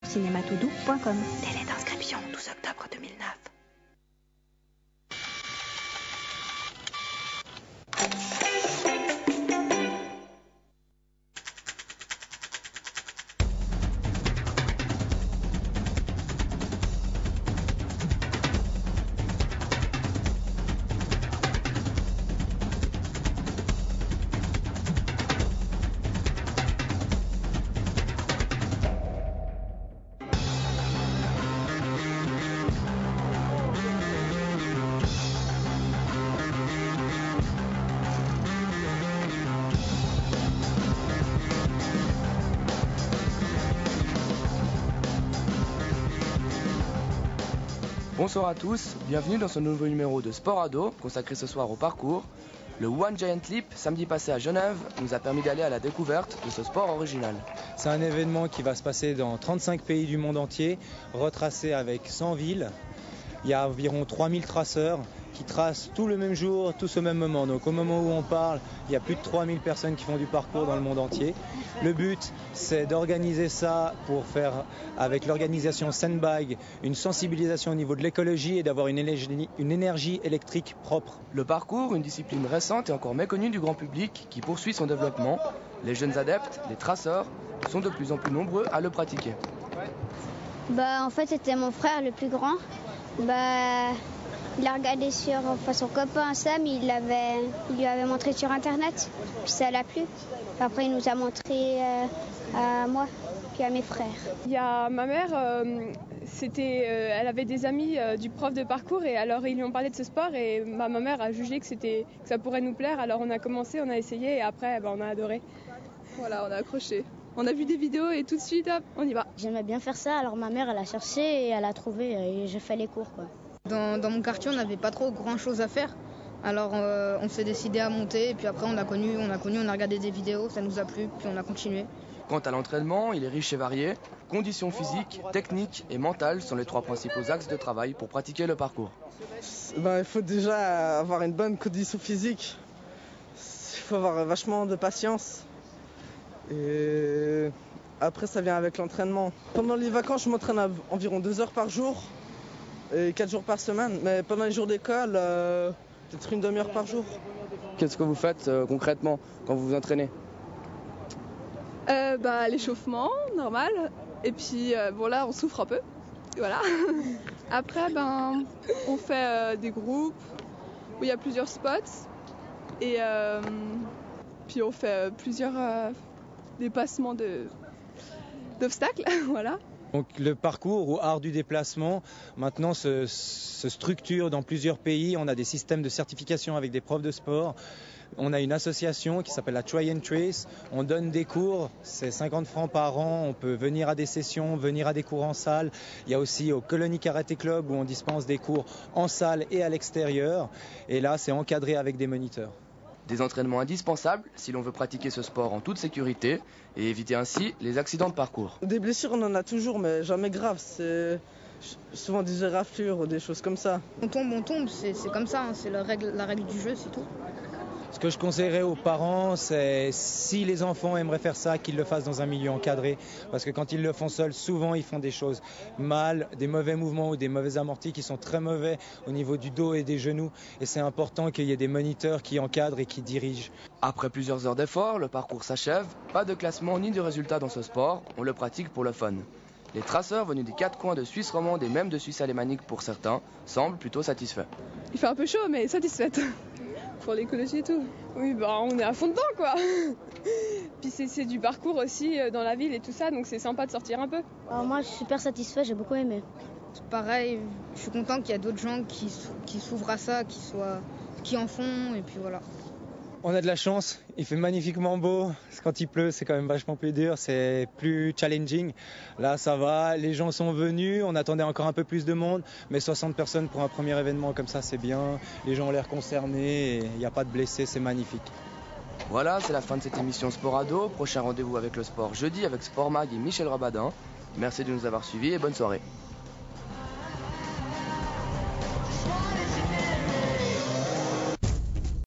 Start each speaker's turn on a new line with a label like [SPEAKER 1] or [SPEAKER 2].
[SPEAKER 1] cinématoudou.com. Délai d'inscription 12 octobre 2009.
[SPEAKER 2] Bonsoir à tous, bienvenue dans ce nouveau numéro de Sport Ado, consacré ce soir au parcours. Le One Giant Leap, samedi passé à Genève, nous a permis d'aller à la découverte de ce sport original.
[SPEAKER 3] C'est un événement qui va se passer dans 35 pays du monde entier, retracé avec 100 villes. Il y a environ 3000 traceurs qui tracent tout le même jour, tous au même moment. Donc au moment où on parle, il y a plus de 3000 personnes qui font du parcours dans le monde entier. Le but, c'est d'organiser ça pour faire, avec l'organisation Sandbag, une sensibilisation au niveau de l'écologie et d'avoir une énergie électrique propre.
[SPEAKER 2] Le parcours, une discipline récente et encore méconnue du grand public qui poursuit son développement. Les jeunes adeptes, les traceurs, sont de plus en plus nombreux à le pratiquer.
[SPEAKER 4] En fait, c'était mon frère le plus grand. Il a regardé sur son copain Sam, il lui avait montré sur internet, puis ça l'a plu. Après, il nous a montré à moi, puis à mes frères.
[SPEAKER 5] Il y a ma mère, elle avait des amis du prof de parcours et alors ils lui ont parlé de ce sport et ma mère a jugé que ça pourrait nous plaire. Alors on a commencé, on a essayé et après on a adoré. Voilà, on a accroché. On a vu des vidéos et tout de suite, hop, on y va.
[SPEAKER 4] J'aimais bien faire ça, alors ma mère elle a cherché et elle a trouvé et j'ai fait les cours quoi.
[SPEAKER 6] Dans mon quartier, on n'avait pas trop grand chose à faire. Alors on s'est décidé à monter et puis après on a regardé des vidéos, ça nous a plu, puis on a continué.
[SPEAKER 2] Quant à l'entraînement, il est riche et varié. Conditions physiques, techniques et mentales sont les trois principaux axes de travail pour pratiquer le parcours.
[SPEAKER 7] Il faut déjà avoir une bonne condition physique. Il faut avoir vachement de patience. Et après ça vient avec l'entraînement. Pendant les vacances, je m'entraîne à environ 2 heures par jour. Et 4 jours par semaine, mais pendant les jours d'école, peut-être une demi-heure par jour.
[SPEAKER 2] Qu'est-ce que vous faites concrètement quand vous vous entraînez ?
[SPEAKER 5] L'échauffement, normal. Et puis là, on souffre un peu. Voilà. Après, on fait des groupes où il y a plusieurs spots. Et puis on fait plusieurs dépassements d'obstacles. Voilà.
[SPEAKER 3] Donc le parcours ou art du déplacement maintenant se structure dans plusieurs pays. On a des systèmes de certification avec des profs de sport. On a une association qui s'appelle la Try and Trace. On donne des cours, c'est 50 francs par an. On peut venir à des sessions, venir à des cours en salle. Il y a aussi au Colony Karaté Club où on dispense des cours en salle et à l'extérieur. Et là, c'est encadré avec des moniteurs.
[SPEAKER 2] Des entraînements indispensables si l'on veut pratiquer ce sport en toute sécurité et éviter ainsi les accidents de parcours.
[SPEAKER 7] Des blessures, on en a toujours, mais jamais graves. C'est souvent des éraflures ou des choses comme ça.
[SPEAKER 6] On tombe, c'est comme ça, hein, c'est la règle du jeu, c'est tout.
[SPEAKER 3] Ce que je conseillerais aux parents, c'est si les enfants aimeraient faire ça, qu'ils le fassent dans un milieu encadré. Parce que quand ils le font seuls, souvent ils font des choses mal, des mauvais mouvements ou des mauvais amortis qui sont très mauvais au niveau du dos et des genoux. Et c'est important qu'il y ait des moniteurs qui encadrent et qui dirigent.
[SPEAKER 2] Après plusieurs heures d'efforts, le parcours s'achève. Pas de classement ni de résultat dans ce sport, on le pratique pour le fun. Les traceurs venus des 4 coins de Suisse romande et même de Suisse alémanique pour certains semblent plutôt satisfaits.
[SPEAKER 5] Il fait un peu chaud mais satisfaite. Pour l'écologie et tout. Oui, on est à fond dedans, quoi. Puis c'est du parcours aussi dans la ville et tout ça, donc c'est sympa de sortir un peu.
[SPEAKER 4] Alors moi, je suis super satisfait, j'ai beaucoup aimé.
[SPEAKER 6] C'est pareil, je suis content qu'il y a d'autres gens qui s'ouvrent à ça, qui en font, et puis voilà.
[SPEAKER 3] On a de la chance, il fait magnifiquement beau. Quand il pleut, c'est quand même vachement plus dur, c'est plus challenging. Là, ça va, les gens sont venus, on attendait encore un peu plus de monde, mais 60 personnes pour un premier événement comme ça, c'est bien. Les gens ont l'air concernés, il n'y a pas de blessés, c'est magnifique.
[SPEAKER 2] Voilà, c'est la fin de cette émission Sport Ado. Prochain rendez-vous avec le sport jeudi avec Sport Mag et Michel Rabadin. Merci de nous avoir suivis et bonne soirée.